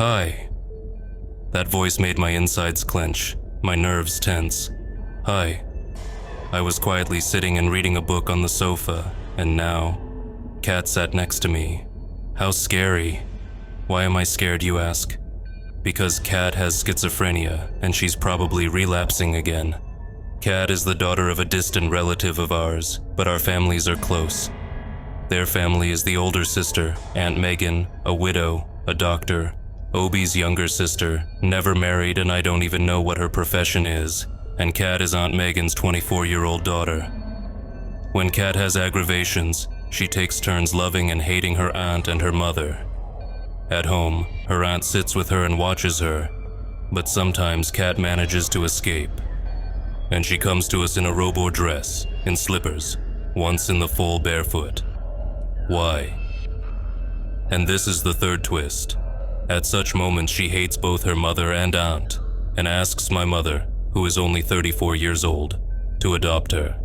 Hi. That voice made my insides clench, my nerves tense. Hi. I was quietly sitting and reading a book on the sofa, and now, Kat sat next to me. How scary. Why am I scared, you ask? Because Kat has schizophrenia, and she's probably relapsing again. Kat is the daughter of a distant relative of ours, but our families are close. Their family is the older sister, Aunt Megan, a widow, a doctor. Obie's younger sister, never married, and I don't even know what her profession is. And Kat is Aunt Megan's 24-year-old daughter. When Kat has aggravations, she takes turns loving and hating her aunt and her mother. At home, her aunt sits with her and watches her, but sometimes Kat manages to escape. And she comes to us in a robe or dress, in slippers, once in the full barefoot. Why? And this is the third twist. At such moments, she hates both her mother and aunt, and asks my mother, who is only 34 years old, to adopt her.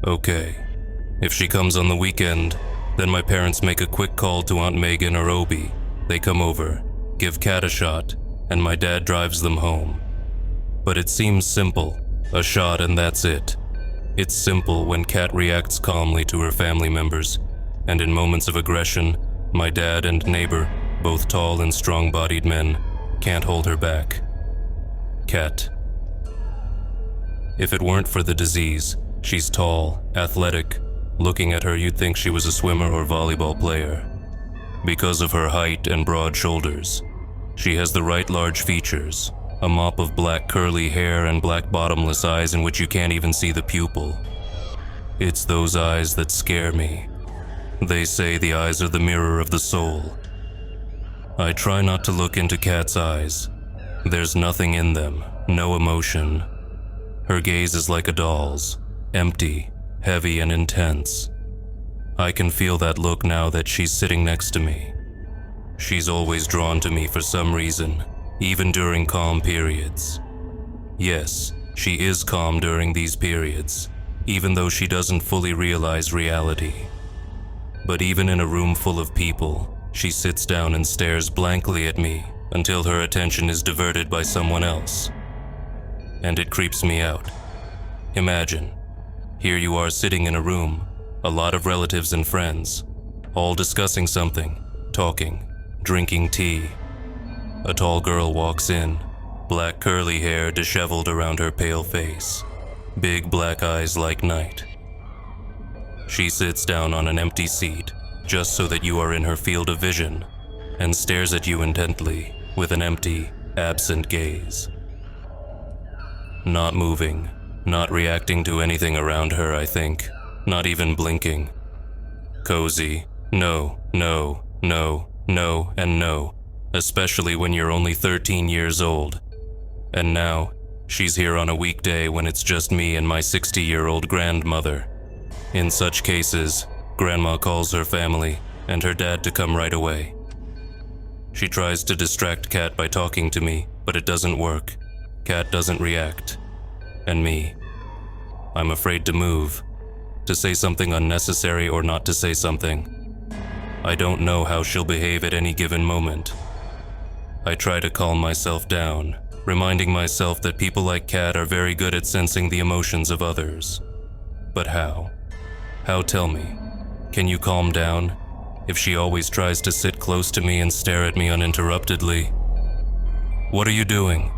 Okay, if she comes on the weekend, then my parents make a quick call to Aunt Megan or Obie. They come over, give Kat a shot, and my dad drives them home. But it seems simple, a shot and that's it. It's simple when Kat reacts calmly to her family members, and in moments of aggression, my dad and neighbor, both tall and strong-bodied men, can't hold her back. Kat. If it weren't for the disease, she's tall, athletic. Looking at her, you'd think she was a swimmer or volleyball player. Because of her height and broad shoulders, she has the right large features, a mop of black curly hair and black bottomless eyes in which you can't even see the pupil. It's those eyes that scare me. They say the eyes are the mirror of the soul. I try not to look into Kat's eyes. There's nothing in them, no emotion. Her gaze is like a doll's, empty, heavy, and intense. I can feel that look now that she's sitting next to me. She's always drawn to me for some reason, even during calm periods. Yes, she is calm during these periods, even though she doesn't fully realize reality. But even in a room full of people, she sits down and stares blankly at me until her attention is diverted by someone else. And it creeps me out. Imagine, here you are sitting in a room, a lot of relatives and friends, all discussing something, talking, drinking tea. A tall girl walks in, black curly hair disheveled around her pale face, big black eyes like night. She sits down on an empty seat, just so that you are in her field of vision, and stares at you intently with an empty, absent gaze. Not moving, not reacting to anything around her, I think, not even blinking. Cozy, no, no, no, no, and no, especially when you're only 13 years old. And now, she's here on a weekday when it's just me and my 60-year-old grandmother. In such cases, Grandma calls her family and her dad to come right away. She tries to distract Kat by talking to me, but it doesn't work. Kat doesn't react. And me. I'm afraid to move, to say something unnecessary or not to say something. I don't know how she'll behave at any given moment. I try to calm myself down, reminding myself that people like Kat are very good at sensing the emotions of others. But how? How, tell me? Can you calm down if she always tries to sit close to me and stare at me uninterruptedly? What are you doing?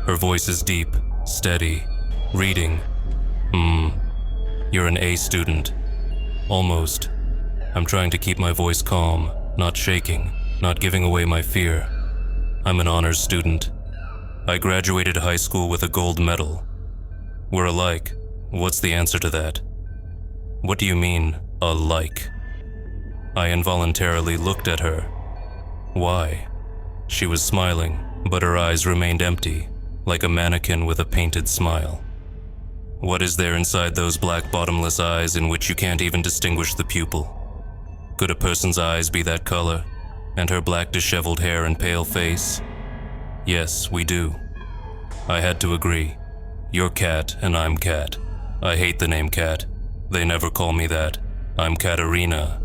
Her voice is deep, steady, reading. You're an A student. Almost. I'm trying to keep my voice calm, not shaking, not giving away my fear. I'm an honors student. I graduated high school with a gold medal. We're alike. What's the answer to that? What do you mean, alike? I involuntarily looked at her. Why? She was smiling, but her eyes remained empty, like a mannequin with a painted smile. What is there inside those black bottomless eyes in which you can't even distinguish the pupil? Could a person's eyes be that color, and her black disheveled hair and pale face? Yes, we do. I had to agree. You're Kat and I'm Kat. I hate the name Kat. They never call me that. I'm Katerina.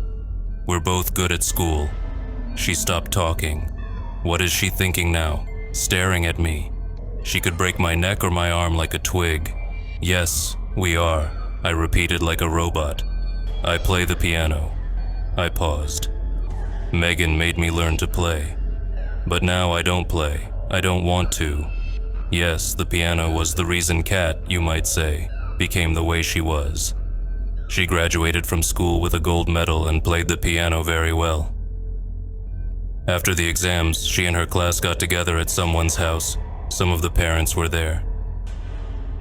We're both good at school. She stopped talking. What is she thinking now? Staring at me. She could break my neck or my arm like a twig. Yes, we are, I repeated like a robot. I play the piano. I paused. Megan made me learn to play. But now I don't play. I don't want to. Yes, the piano was the reason Kat, you might say, became the way she was. She graduated from school with a gold medal and played the piano very well. After the exams, she and her class got together at someone's house. Some of the parents were there.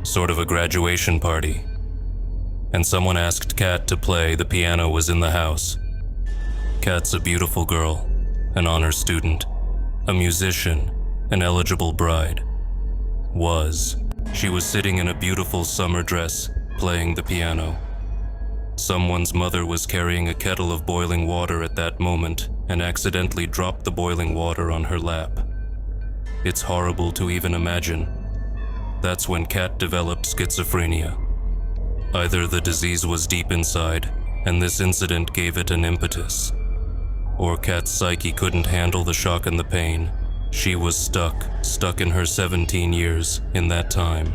Sort of a graduation party. And someone asked Kat to play. The piano was in the house. Kat's a beautiful girl, an honor student, a musician, an eligible bride. She was sitting in a beautiful summer dress, playing the piano. Someone's mother was carrying a kettle of boiling water at that moment and accidentally dropped the boiling water on her lap. It's horrible to even imagine. That's when Kat developed schizophrenia. Either the disease was deep inside, and this incident gave it an impetus, or Kat's psyche couldn't handle the shock and the pain. She was stuck in her 17 years in that time.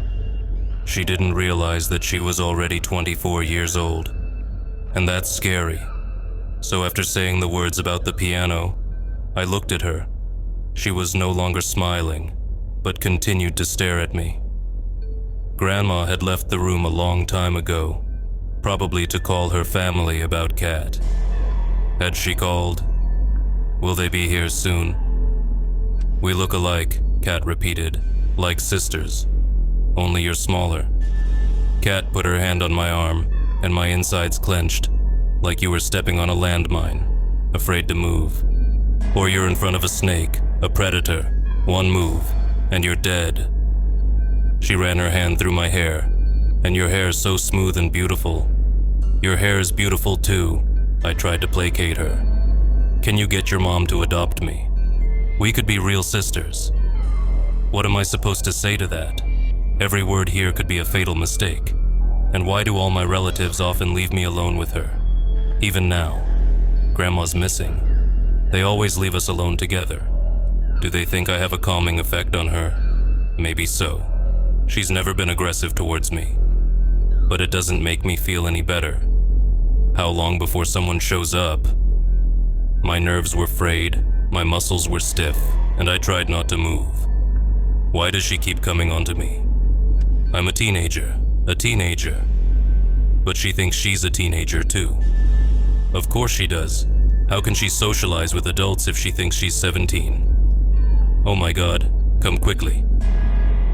She didn't realize that she was already 24 years old. And that's scary. So after saying the words about the piano, I looked at her. She was no longer smiling, but continued to stare at me. Grandma had left the room a long time ago, probably to call her family about Kat. Had she called? Will they be here soon? We look alike, Kat repeated, like sisters, only you're smaller. Kat put her hand on my arm, and my insides clenched, like you were stepping on a landmine, afraid to move. Or you're in front of a snake, a predator. One move, and you're dead. She ran her hand through my hair, and your hair's so smooth and beautiful. Your hair is beautiful too, I tried to placate her. Can you get your mom to adopt me? We could be real sisters. What am I supposed to say to that? Every word here could be a fatal mistake. And why do all my relatives often leave me alone with her? Even now, Grandma's missing. They always leave us alone together. Do they think I have a calming effect on her? Maybe so. She's never been aggressive towards me. But it doesn't make me feel any better. How long before someone shows up? My nerves were frayed, my muscles were stiff, and I tried not to move. Why does she keep coming onto me? I'm a teenager. But she thinks she's a teenager too. Of course she does. How can she socialize with adults if she thinks she's 17? Oh my God, come quickly.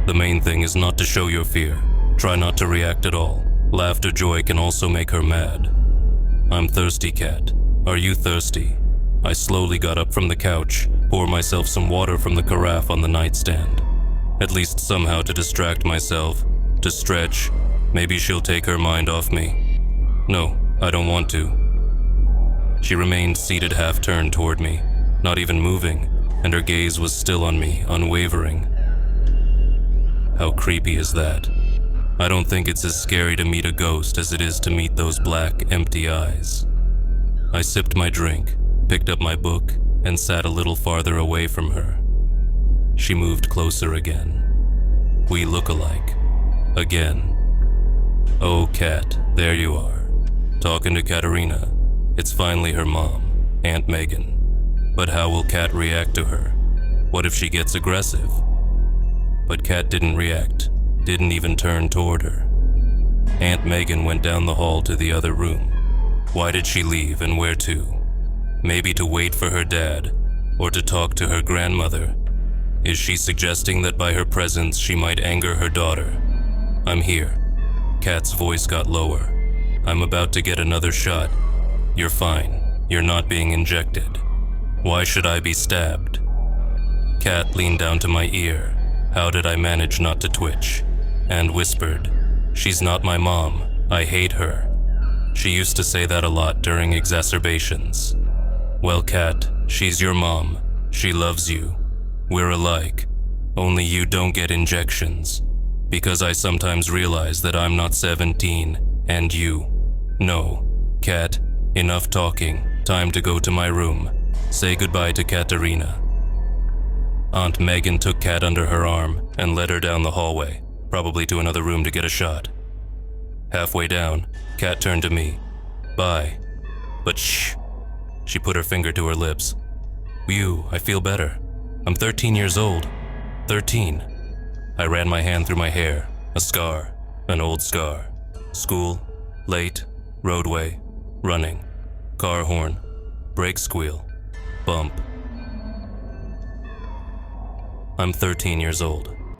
The main thing is not to show your fear. Try not to react at all. Laughter, joy can also make her mad. I'm thirsty, Kat. Are you thirsty? I slowly got up from the couch, poured myself some water from the carafe on the nightstand. At least somehow to distract myself, to stretch. Maybe she'll take her mind off me. No, I don't want to. She remained seated half-turned toward me, not even moving, and her gaze was still on me, unwavering. How creepy is that? I don't think it's as scary to meet a ghost as it is to meet those black, empty eyes. I sipped my drink, picked up my book, and sat a little farther away from her. She moved closer again. We look alike. Again. Oh, Kat, there you are. Talking to Katerina. It's finally her mom, Aunt Megan. But how will Kat react to her? What if she gets aggressive? But Kat didn't react, didn't even turn toward her. Aunt Megan went down the hall to the other room. Why did she leave and where to? Maybe to wait for her dad, or to talk to her grandmother. Is she suggesting that by her presence she might anger her daughter? I'm here. Kat's voice got lower. I'm about to get another shot. You're fine. You're not being injected. Why should I be stabbed? Kat leaned down to my ear. How did I manage not to twitch? And whispered, "She's not my mom. I hate her." She used to say that a lot during exacerbations. Well, Kat, she's your mom. She loves you. We're alike. Only you don't get injections. Because I sometimes realize that I'm not 17, and you. No. Kat, enough talking. Time to go to my room. Say goodbye to Katerina. Aunt Megan took Kat under her arm and led her down the hallway, probably to another room to get a shot. Halfway down, Kat turned to me. Bye. But shh. She put her finger to her lips. Whew, I feel better. I'm 13 years old. 13. I ran my hand through my hair. A scar. An old scar. School. Late. Roadway. Running. Car horn. Brake squeal. Bump. I'm 13 years old.